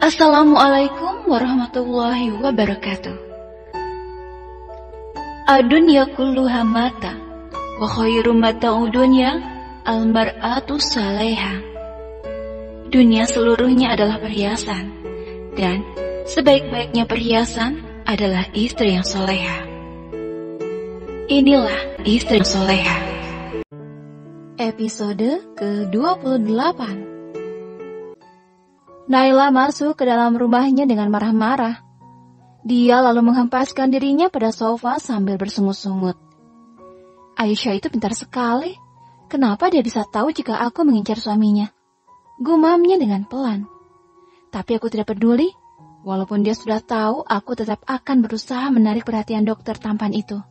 Assalamualaikum warahmatullahi wabarakatuh. Ad-dunya kulluha mata, wa khairu mata'ud dunya al-mar'atu salihah. Dunia seluruhnya adalah perhiasan, dan sebaik-baiknya perhiasan adalah istri yang soleha. Inilah istri yang soleha. Episode ke-28. Naila masuk ke dalam rumahnya dengan marah-marah. Dia lalu menghempaskan dirinya pada sofa sambil bersungut-sungut. Aisyah itu pintar sekali. Kenapa dia bisa tahu jika aku mengincar suaminya? Gumamnya dengan pelan. Tapi aku tidak peduli. Walaupun dia sudah tahu, aku tetap akan berusaha menarik perhatian dokter tampan itu.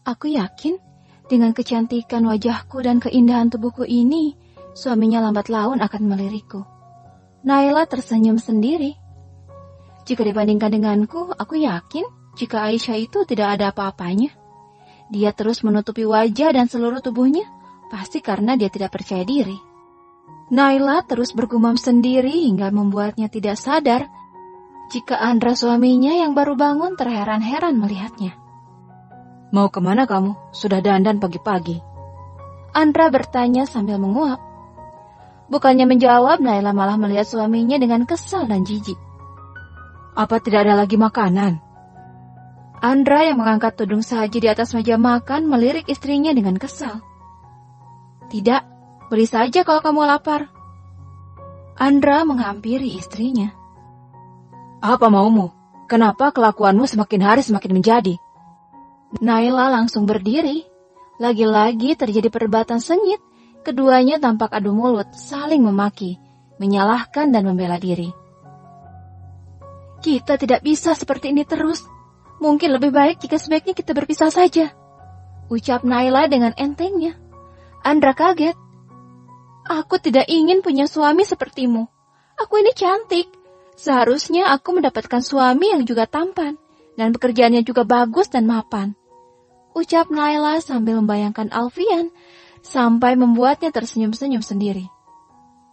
Aku yakin dengan kecantikan wajahku dan keindahan tubuhku ini, suaminya lambat laun akan melirikku. Naila tersenyum sendiri. Jika dibandingkan denganku, aku yakin jika Aisyah itu tidak ada apa-apanya. Dia terus menutupi wajah dan seluruh tubuhnya, pasti karena dia tidak percaya diri. Naila terus bergumam sendiri hingga membuatnya tidak sadar jika Andra suaminya yang baru bangun terheran-heran melihatnya. Mau kemana kamu? Sudah dandan pagi-pagi. Andra bertanya sambil menguap. Bukannya menjawab, Naila malah melihat suaminya dengan kesal dan jijik. Apa tidak ada lagi makanan? Andra yang mengangkat tudung saji di atas meja makan melirik istrinya dengan kesal. Tidak, beli saja kalau kamu lapar. Andra menghampiri istrinya. Apa maumu? Kenapa kelakuanmu semakin hari semakin menjadi? Naila langsung berdiri. Lagi-lagi terjadi perdebatan sengit. Keduanya tampak adu mulut, saling memaki, menyalahkan dan membela diri. Kita tidak bisa seperti ini terus. Mungkin lebih baik jika sebaiknya kita berpisah saja, ucap Naila dengan entengnya. Andra kaget. Aku tidak ingin punya suami sepertimu. Aku ini cantik. Seharusnya aku mendapatkan suami yang juga tampan, dan pekerjaannya juga bagus dan mapan, ucap Naila sambil membayangkan Alfian, sampai membuatnya tersenyum-senyum sendiri.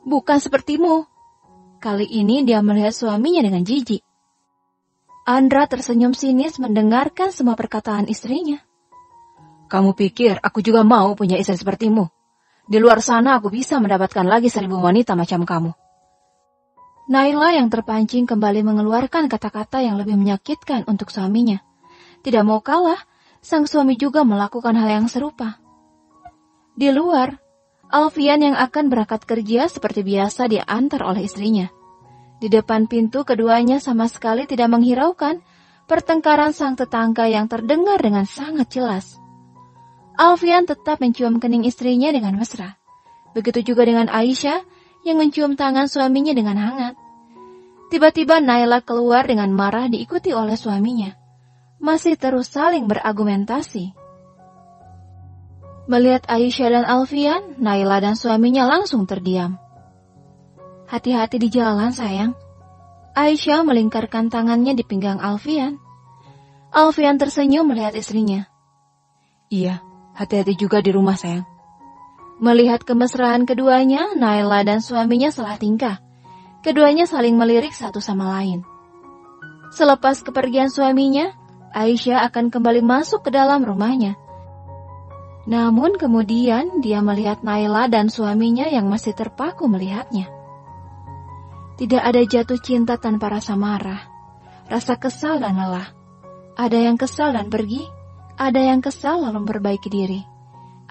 Bukan sepertimu. Kali ini dia melihat suaminya dengan jijik. Andra tersenyum sinis mendengarkan semua perkataan istrinya. Kamu pikir aku juga mau punya istri sepertimu? Di luar sana aku bisa mendapatkan lagi 1000 wanita macam kamu. Naila yang terpancing kembali mengeluarkan kata-kata yang lebih menyakitkan untuk suaminya. Tidak mau kalah, sang suami juga melakukan hal yang serupa. Di luar, Alfian yang akan berangkat kerja seperti biasa diantar oleh istrinya. Di depan pintu keduanya sama sekali tidak menghiraukan pertengkaran sang tetangga yang terdengar dengan sangat jelas. Alfian tetap mencium kening istrinya dengan mesra. Begitu juga dengan Aisyah yang mencium tangan suaminya dengan hangat. Tiba-tiba Naila keluar dengan marah diikuti oleh suaminya. Masih terus saling berargumentasi. Melihat Aisyah dan Alfian, Naila dan suaminya langsung terdiam. Hati-hati di jalan, sayang. Aisyah melingkarkan tangannya di pinggang Alfian. Alfian tersenyum melihat istrinya. Iya, hati-hati juga di rumah, sayang. Melihat kemesraan keduanya, Naila dan suaminya salah tingkah. Keduanya saling melirik satu sama lain. Selepas kepergian suaminya, Aisyah akan kembali masuk ke dalam rumahnya. Namun kemudian dia melihat Naila dan suaminya yang masih terpaku melihatnya. Tidak ada jatuh cinta tanpa rasa marah, rasa kesal dan lelah. Ada yang kesal dan pergi, ada yang kesal lalu memperbaiki diri.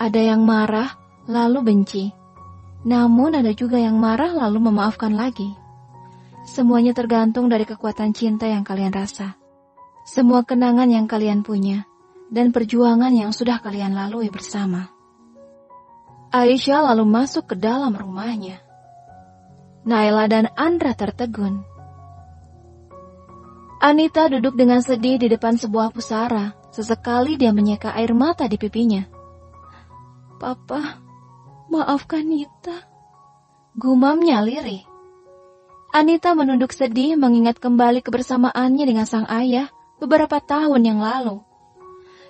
Ada yang marah lalu benci. Namun ada juga yang marah lalu memaafkan lagi. Semuanya tergantung dari kekuatan cinta yang kalian rasa. Semua kenangan yang kalian punya. Dan perjuangan yang sudah kalian lalui bersama. Aisyah lalu masuk ke dalam rumahnya. Naila dan Andra tertegun. Anita duduk dengan sedih di depan sebuah pusara. Sesekali dia menyeka air mata di pipinya. Papa, maafkan Nita, gumamnya lirih. Anita menunduk sedih mengingat kembali kebersamaannya dengan sang ayah beberapa tahun yang lalu.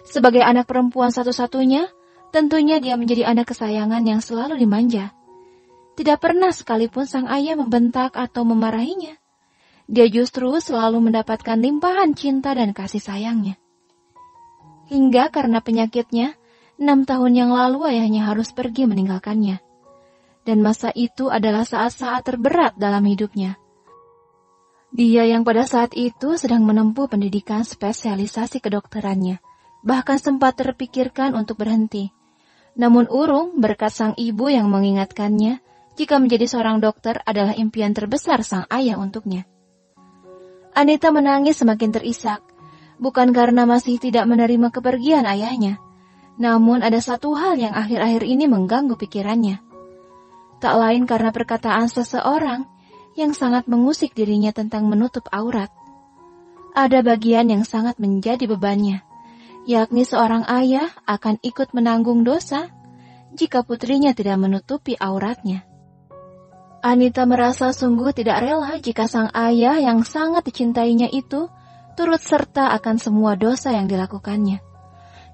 Sebagai anak perempuan satu-satunya, tentunya dia menjadi anak kesayangan yang selalu dimanja. Tidak pernah sekalipun sang ayah membentak atau memarahinya. Dia justru selalu mendapatkan limpahan cinta dan kasih sayangnya. Hingga karena penyakitnya, 6 tahun yang lalu ayahnya harus pergi meninggalkannya. Dan masa itu adalah saat-saat terberat dalam hidupnya. Dia yang pada saat itu sedang menempuh pendidikan spesialisasi kedokterannya, bahkan sempat terpikirkan untuk berhenti. Namun urung berkat sang ibu yang mengingatkannya, jika menjadi seorang dokter adalah impian terbesar sang ayah untuknya. Anita menangis semakin terisak, bukan karena masih tidak menerima kepergian ayahnya, namun ada satu hal yang akhir-akhir ini mengganggu pikirannya. Tak lain karena perkataan seseorang yang sangat mengusik dirinya tentang menutup aurat. Ada bagian yang sangat menjadi bebannya, yakni seorang ayah akan ikut menanggung dosa jika putrinya tidak menutupi auratnya. Anita merasa sungguh tidak rela jika sang ayah yang sangat dicintainya itu turut serta akan semua dosa yang dilakukannya.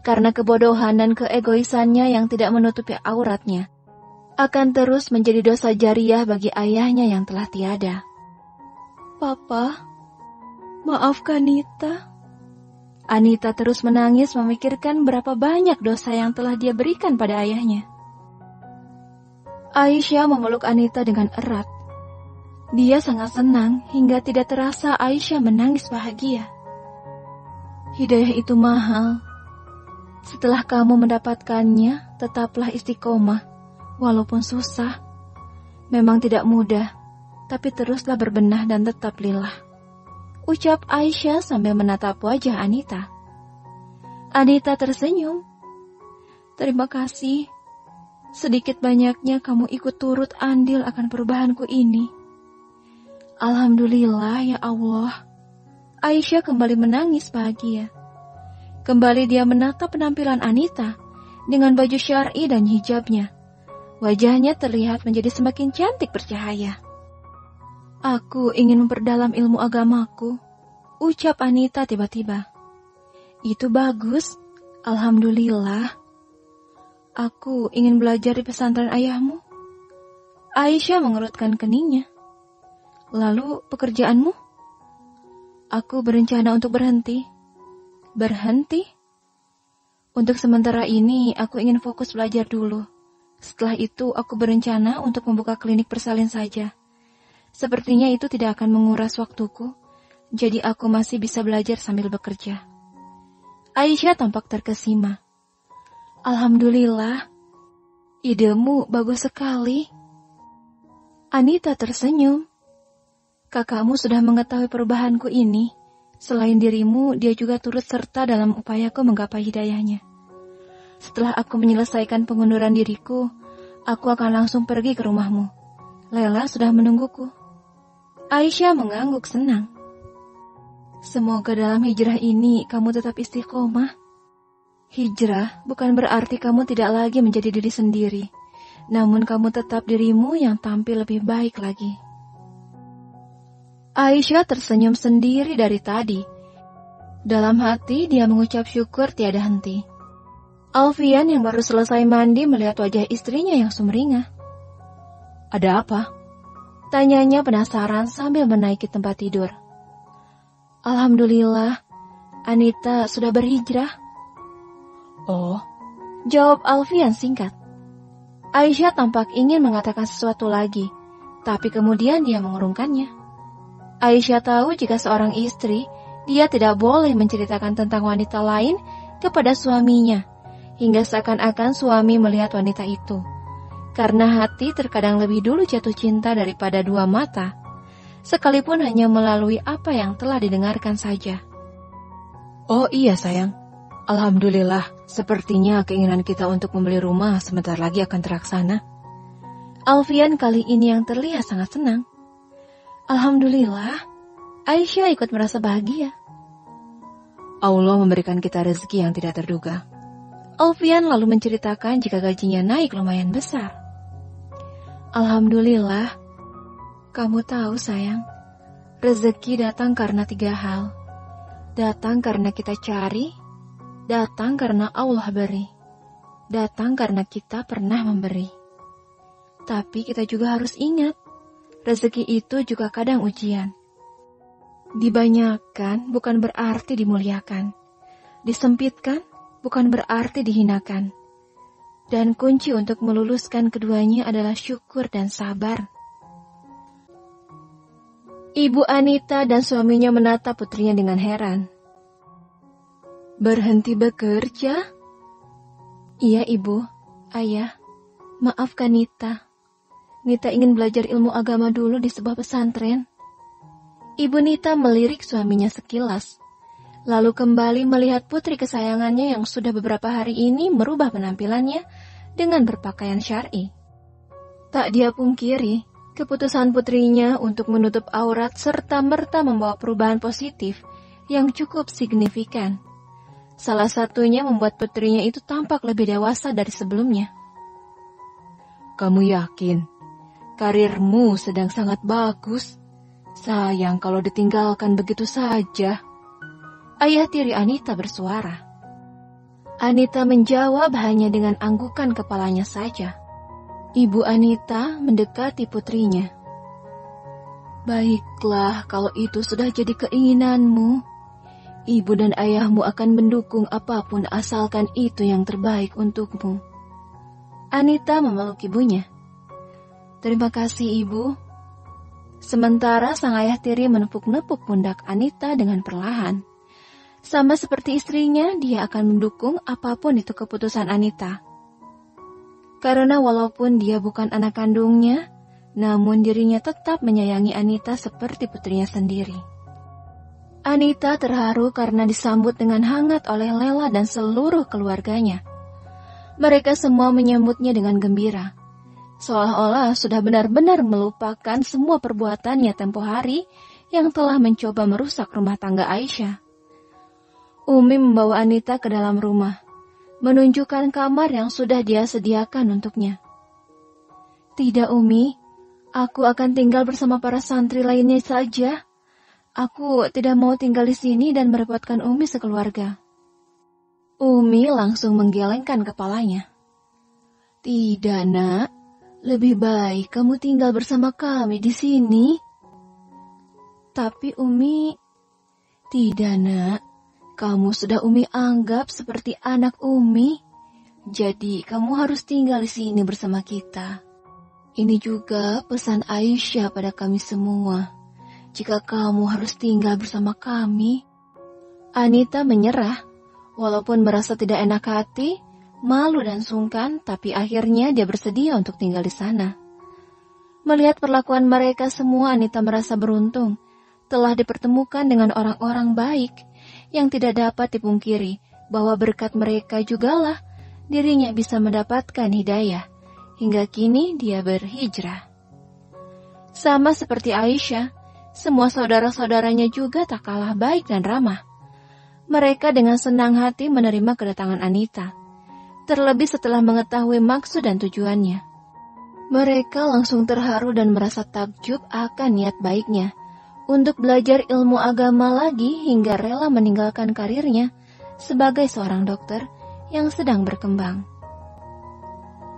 Karena kebodohan dan keegoisannya yang tidak menutupi auratnya, akan terus menjadi dosa jariah bagi ayahnya yang telah tiada. Papa, maafkan Anita. Anita terus menangis memikirkan berapa banyak dosa yang telah dia berikan pada ayahnya. Aisyah memeluk Anita dengan erat. Dia sangat senang hingga tidak terasa Aisyah menangis bahagia. Hidayah itu mahal. Setelah kamu mendapatkannya, tetaplah istiqomah, walaupun susah. Memang tidak mudah, tapi teruslah berbenah dan tetap lillah. Ucap Aisyah sambil menatap wajah Anita. Anita tersenyum. Terima kasih. Sedikit banyaknya kamu ikut turut andil akan perubahanku ini. Alhamdulillah ya Allah. Aisyah kembali menangis bahagia. Kembali dia menatap penampilan Anita dengan baju syar'i dan hijabnya. Wajahnya terlihat menjadi semakin cantik bercahaya. Aku ingin memperdalam ilmu agamaku, ucap Anita tiba-tiba. Itu bagus, alhamdulillah. Aku ingin belajar di pesantren ayahmu. Aisyah mengerutkan keningnya. Lalu pekerjaanmu? Aku berencana untuk berhenti. Berhenti? Untuk sementara ini aku ingin fokus belajar dulu. Setelah itu aku berencana untuk membuka klinik persalin saja. Sepertinya itu tidak akan menguras waktuku, jadi aku masih bisa belajar sambil bekerja. Aisyah tampak terkesima. Alhamdulillah, idemu bagus sekali. Anita tersenyum. Kakakmu sudah mengetahui perubahanku ini. Selain dirimu, dia juga turut serta dalam upayaku menggapai hidayahnya. Setelah aku menyelesaikan pengunduran diriku, aku akan langsung pergi ke rumahmu. Lela sudah menungguku. Aisyah mengangguk senang. Semoga dalam hijrah ini kamu tetap istiqomah. Hijrah bukan berarti kamu tidak lagi menjadi diri sendiri, namun kamu tetap dirimu yang tampil lebih baik lagi. Aisyah tersenyum sendiri dari tadi. Dalam hati dia mengucap syukur tiada henti. Alfian yang baru selesai mandi melihat wajah istrinya yang sumringah. Ada apa? Tanyanya penasaran sambil menaiki tempat tidur. Alhamdulillah, Anita sudah berhijrah. Oh, jawab Alfian singkat. Aisyah tampak ingin mengatakan sesuatu lagi, tapi kemudian dia mengurungkannya. Aisyah tahu jika seorang istri, dia tidak boleh menceritakan tentang wanita lain kepada suaminya, hingga seakan-akan suami melihat wanita itu. Karena hati terkadang lebih dulu jatuh cinta daripada dua mata, sekalipun hanya melalui apa yang telah didengarkan saja. Oh iya sayang, alhamdulillah, sepertinya keinginan kita untuk membeli rumah sebentar lagi akan terlaksana. Alfian kali ini yang terlihat sangat senang. Alhamdulillah, Aisyah ikut merasa bahagia. Allah memberikan kita rezeki yang tidak terduga. Alfian lalu menceritakan jika gajinya naik lumayan besar. Alhamdulillah, kamu tahu sayang, rezeki datang karena 3 hal. Datang karena kita cari, datang karena Allah beri, datang karena kita pernah memberi. Tapi kita juga harus ingat, rezeki itu juga kadang ujian. Dibanyakan bukan berarti dimuliakan. Disempitkan bukan berarti dihinakan. Dan kunci untuk meluluskan keduanya adalah syukur dan sabar. Ibu Anita dan suaminya menatap putrinya dengan heran. Berhenti bekerja? Iya, Ibu. Ayah, maafkan Nita. Nita ingin belajar ilmu agama dulu di sebuah pesantren. Ibu Nita melirik suaminya sekilas, lalu kembali melihat putri kesayangannya yang sudah beberapa hari ini merubah penampilannya dengan berpakaian syar'i. Tak dia pungkiri, keputusan putrinya untuk menutup aurat serta-merta membawa perubahan positif yang cukup signifikan. Salah satunya membuat putrinya itu tampak lebih dewasa dari sebelumnya. Kamu yakin karirmu sedang sangat bagus? Sayang kalau ditinggalkan begitu saja. Ayah tiri Anita bersuara. Anita menjawab hanya dengan anggukan kepalanya saja. Ibu Anita mendekati putrinya. Baiklah, kalau itu sudah jadi keinginanmu. Ibu dan ayahmu akan mendukung apapun asalkan itu yang terbaik untukmu. Anita memeluk ibunya. Terima kasih, Ibu. Sementara sang ayah tiri menepuk-nepuk pundak Anita dengan perlahan. Sama seperti istrinya, dia akan mendukung apapun itu keputusan Anita. Karena walaupun dia bukan anak kandungnya, namun dirinya tetap menyayangi Anita seperti putrinya sendiri. Anita terharu karena disambut dengan hangat oleh Lela dan seluruh keluarganya. Mereka semua menyambutnya dengan gembira, seolah-olah sudah benar-benar melupakan semua perbuatannya tempo hari yang telah mencoba merusak rumah tangga Aisyah. Umi membawa Anita ke dalam rumah, menunjukkan kamar yang sudah dia sediakan untuknya. Tidak, Umi, aku akan tinggal bersama para santri lainnya saja. Aku tidak mau tinggal di sini dan merepotkan Umi sekeluarga. Umi langsung menggelengkan kepalanya. Tidak, Nak. Lebih baik kamu tinggal bersama kami di sini. Tapi Umi... Tidak, Nak. Kamu sudah Umi anggap seperti anak Umi. Jadi kamu harus tinggal di sini bersama kita. Ini juga pesan Aisyah pada kami semua. Jika kamu harus tinggal bersama kami. Anita menyerah, walaupun merasa tidak enak hati, malu dan sungkan, tapi akhirnya dia bersedia untuk tinggal di sana. Melihat perlakuan mereka semua, Anita merasa beruntung, telah dipertemukan dengan orang-orang baik, yang tidak dapat dipungkiri, bahwa berkat mereka jugalah dirinya bisa mendapatkan hidayah, hingga kini dia berhijrah. Sama seperti Aisyah, semua saudara-saudaranya juga tak kalah baik dan ramah. Mereka dengan senang hati menerima kedatangan Anita, terlebih setelah mengetahui maksud dan tujuannya. Mereka langsung terharu dan merasa takjub akan niat baiknya untuk belajar ilmu agama lagi hingga rela meninggalkan karirnya sebagai seorang dokter yang sedang berkembang.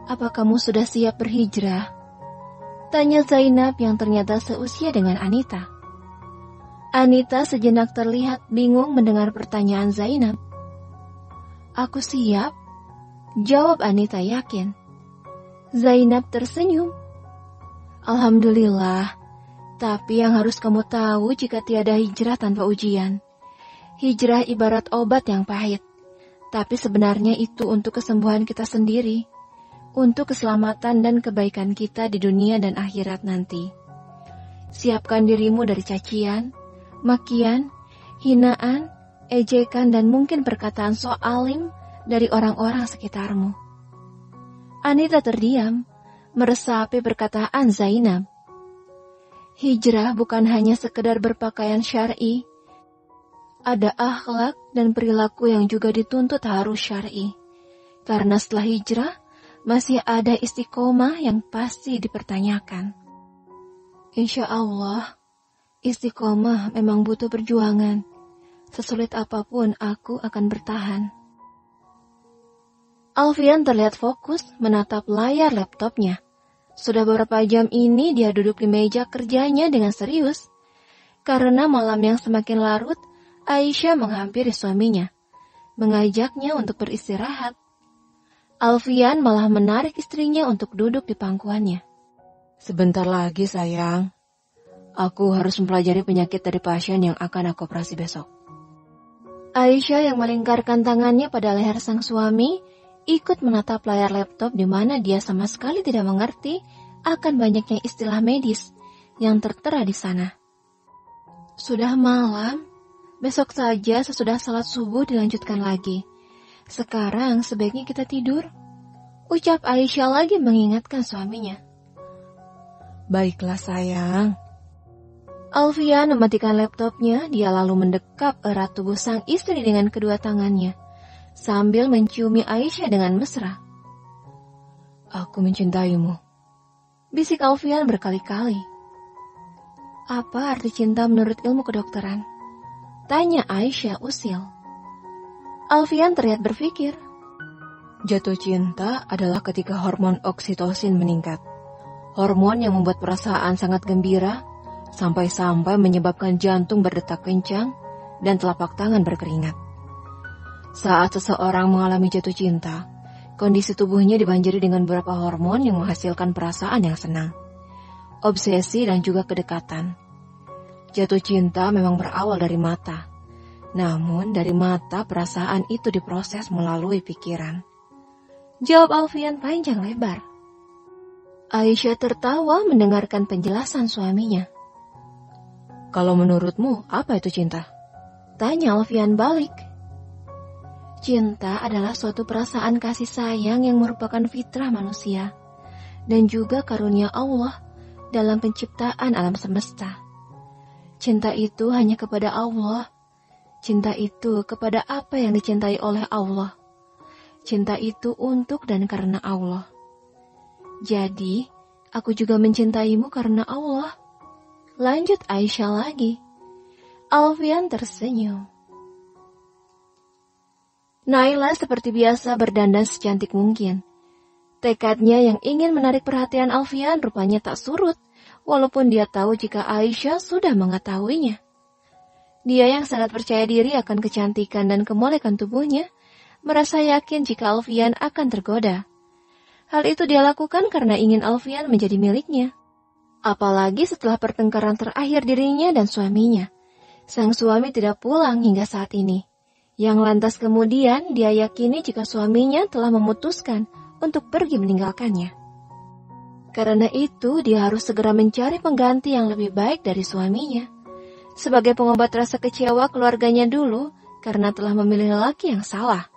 Apa kamu sudah siap berhijrah? Tanya Zainab yang ternyata seusia dengan Anita. Anita sejenak terlihat bingung mendengar pertanyaan Zainab. Aku siap, jawab Anita yakin. Zainab tersenyum. Alhamdulillah, tapi yang harus kamu tahu jika tiada hijrah tanpa ujian. Hijrah ibarat obat yang pahit, tapi sebenarnya itu untuk kesembuhan kita sendiri. Untuk keselamatan dan kebaikan kita di dunia dan akhirat nanti. Siapkan dirimu dari cacian, makian, hinaan, ejekan, dan mungkin perkataan sok alim dari orang-orang sekitarmu. Anita terdiam, meresapi perkataan Zainab. Hijrah bukan hanya sekedar berpakaian syar'i. Ada akhlak dan perilaku yang juga dituntut harus syar'i. Karena setelah hijrah, masih ada istiqomah yang pasti dipertanyakan. Insya Allah, istiqomah memang butuh perjuangan. Sesulit apapun aku akan bertahan. Alfian terlihat fokus menatap layar laptopnya. Sudah beberapa jam ini dia duduk di meja kerjanya dengan serius. Karena malam yang semakin larut, Aisyah menghampiri suaminya, mengajaknya untuk beristirahat. Alfian malah menarik istrinya untuk duduk di pangkuannya. Sebentar lagi sayang, aku harus mempelajari penyakit dari pasien yang akan aku operasi besok. Aisyah yang melingkarkan tangannya pada leher sang suami, ikut menatap layar laptop di mana dia sama sekali tidak mengerti akan banyaknya istilah medis yang tertera di sana. Sudah malam, besok saja sesudah salat subuh dilanjutkan lagi. Sekarang sebaiknya kita tidur, ucap Aisyah lagi mengingatkan suaminya. Baiklah sayang. Alfian mematikan laptopnya, dia lalu mendekap erat tubuh sang istri dengan kedua tangannya, sambil menciumi Aisyah dengan mesra. Aku mencintaimu, bisik Alfian berkali-kali. Apa arti cinta menurut ilmu kedokteran? Tanya Aisyah usil. Alfian terlihat berpikir. Jatuh cinta adalah ketika hormon oksitosin meningkat. Hormon yang membuat perasaan sangat gembira, sampai-sampai menyebabkan jantung berdetak kencang dan telapak tangan berkeringat. Saat seseorang mengalami jatuh cinta, kondisi tubuhnya dibanjiri dengan beberapa hormon yang menghasilkan perasaan yang senang, obsesi dan juga kedekatan. Jatuh cinta memang berawal dari mata, namun dari mata perasaan itu diproses melalui pikiran. Jawab Alfian panjang lebar. Aisyah tertawa mendengarkan penjelasan suaminya. Kalau menurutmu, apa itu cinta? Tanya Alfian balik. Cinta adalah suatu perasaan kasih sayang yang merupakan fitrah manusia dan juga karunia Allah dalam penciptaan alam semesta. Cinta itu hanya kepada Allah. Cinta itu kepada apa yang dicintai oleh Allah. Cinta itu untuk dan karena Allah. Jadi, aku juga mencintaimu karena Allah. Lanjut Aisyah lagi. Alfian tersenyum. Naila seperti biasa berdandan secantik mungkin. Tekadnya yang ingin menarik perhatian Alfian rupanya tak surut, walaupun dia tahu jika Aisyah sudah mengetahuinya. Dia yang sangat percaya diri akan kecantikan dan kemolekan tubuhnya, merasa yakin jika Alfian akan tergoda. Hal itu dia lakukan karena ingin Alfian menjadi miliknya. Apalagi setelah pertengkaran terakhir dirinya dan suaminya. Sang suami tidak pulang hingga saat ini. Yang lantas kemudian dia yakini jika suaminya telah memutuskan untuk pergi meninggalkannya. Karena itu dia harus segera mencari pengganti yang lebih baik dari suaminya. Sebagai pengobat rasa kecewa keluarganya dulu karena telah memilih lelaki yang salah.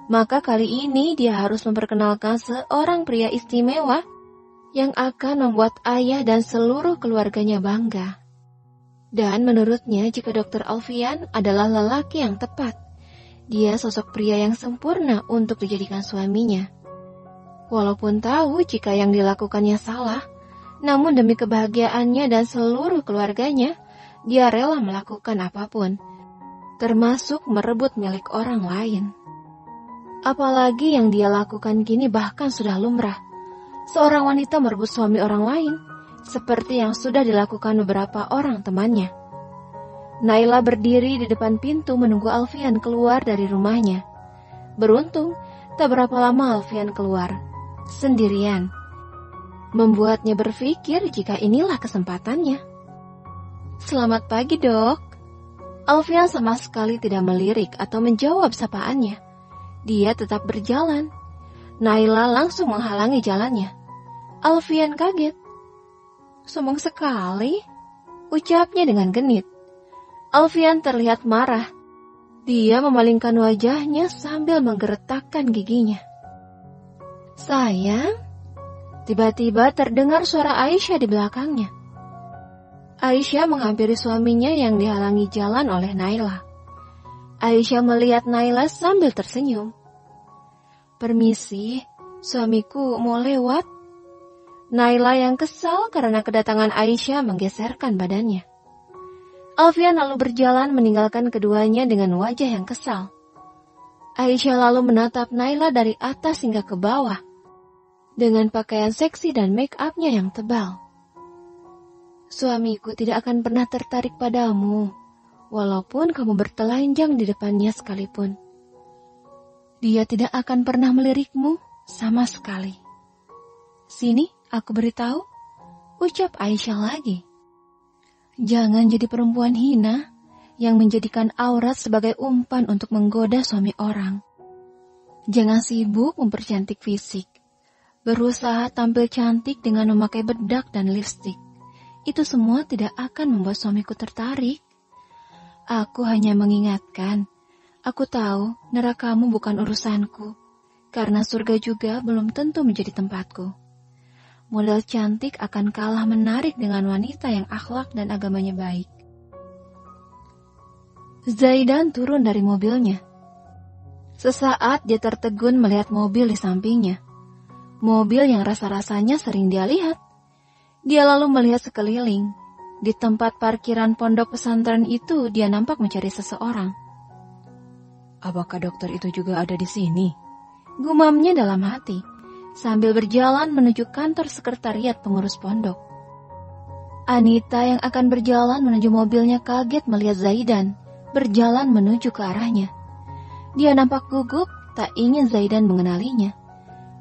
Maka kali ini dia harus memperkenalkan seorang pria istimewa yang akan membuat ayah dan seluruh keluarganya bangga. Dan menurutnya jika Dr. Alfian adalah lelaki yang tepat, dia sosok pria yang sempurna untuk dijadikan suaminya. Walaupun tahu jika yang dilakukannya salah, namun demi kebahagiaannya dan seluruh keluarganya, dia rela melakukan apapun, termasuk merebut milik orang lain. Apalagi yang dia lakukan kini bahkan sudah lumrah. Seorang wanita merebut suami orang lain, seperti yang sudah dilakukan beberapa orang temannya. Naila berdiri di depan pintu menunggu Alfian keluar dari rumahnya. Beruntung, tak berapa lama Alfian keluar, sendirian. Membuatnya berpikir jika inilah kesempatannya. Selamat pagi, Dok. Alfian sama sekali tidak melirik atau menjawab sapaannya. Dia tetap berjalan. Naila langsung menghalangi jalannya. Alfian kaget. Sombong sekali, ucapnya dengan genit. Alfian terlihat marah. Dia memalingkan wajahnya sambil menggeretakkan giginya. Sayang, tiba-tiba terdengar suara Aisyah di belakangnya. Aisyah menghampiri suaminya yang dihalangi jalan oleh Naila. Aisyah melihat Naila sambil tersenyum. Permisi, suamiku mau lewat. Naila yang kesal karena kedatangan Aisyah menggeserkan badannya. Alfian lalu berjalan meninggalkan keduanya dengan wajah yang kesal. Aisyah lalu menatap Naila dari atas hingga ke bawah. dengan pakaian seksi dan make-up-nya yang tebal. Suamiku tidak akan pernah tertarik padamu, walaupun kamu bertelanjang di depannya sekalipun. Dia tidak akan pernah melirikmu sama sekali. Sini, aku beritahu, ucap Aisyah lagi. Jangan jadi perempuan hina yang menjadikan aurat sebagai umpan untuk menggoda suami orang. Jangan sibuk mempercantik fisik, berusaha tampil cantik dengan memakai bedak dan lipstik. Itu semua tidak akan membuat suamiku tertarik. Aku hanya mengingatkan, aku tahu nerakamu bukan urusanku, karena surga juga belum tentu menjadi tempatku. Model cantik akan kalah menarik dengan wanita yang akhlak dan agamanya baik. Zaidan turun dari mobilnya. Sesaat dia tertegun melihat mobil di sampingnya. Mobil yang rasa-rasanya sering dia lihat. Dia lalu melihat sekeliling. Di tempat parkiran pondok pesantren itu dia nampak mencari seseorang. Apakah dokter itu juga ada di sini? Gumamnya dalam hati, sambil berjalan menuju kantor sekretariat pengurus pondok. Anita yang akan berjalan menuju mobilnya kaget melihat Zaidan berjalan menuju ke arahnya. Dia nampak gugup, tak ingin Zaidan mengenalinya.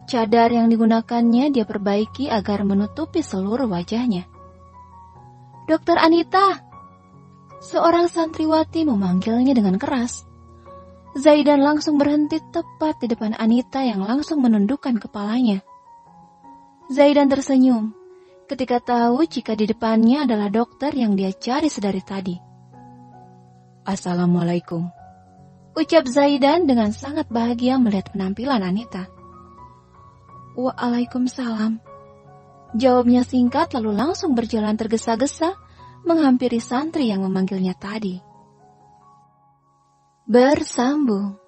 Cadar yang digunakannya dia perbaiki agar menutupi seluruh wajahnya. Dokter Anita! Seorang santriwati memanggilnya dengan keras. Zaidan langsung berhenti tepat di depan Anita yang langsung menundukkan kepalanya. Zaidan tersenyum ketika tahu jika di depannya adalah dokter yang dia cari sedari tadi. Assalamualaikum, ucap Zaidan dengan sangat bahagia melihat penampilan Anita. Waalaikumsalam, jawabnya singkat lalu langsung berjalan tergesa-gesa menghampiri santri yang memanggilnya tadi. Bersambung.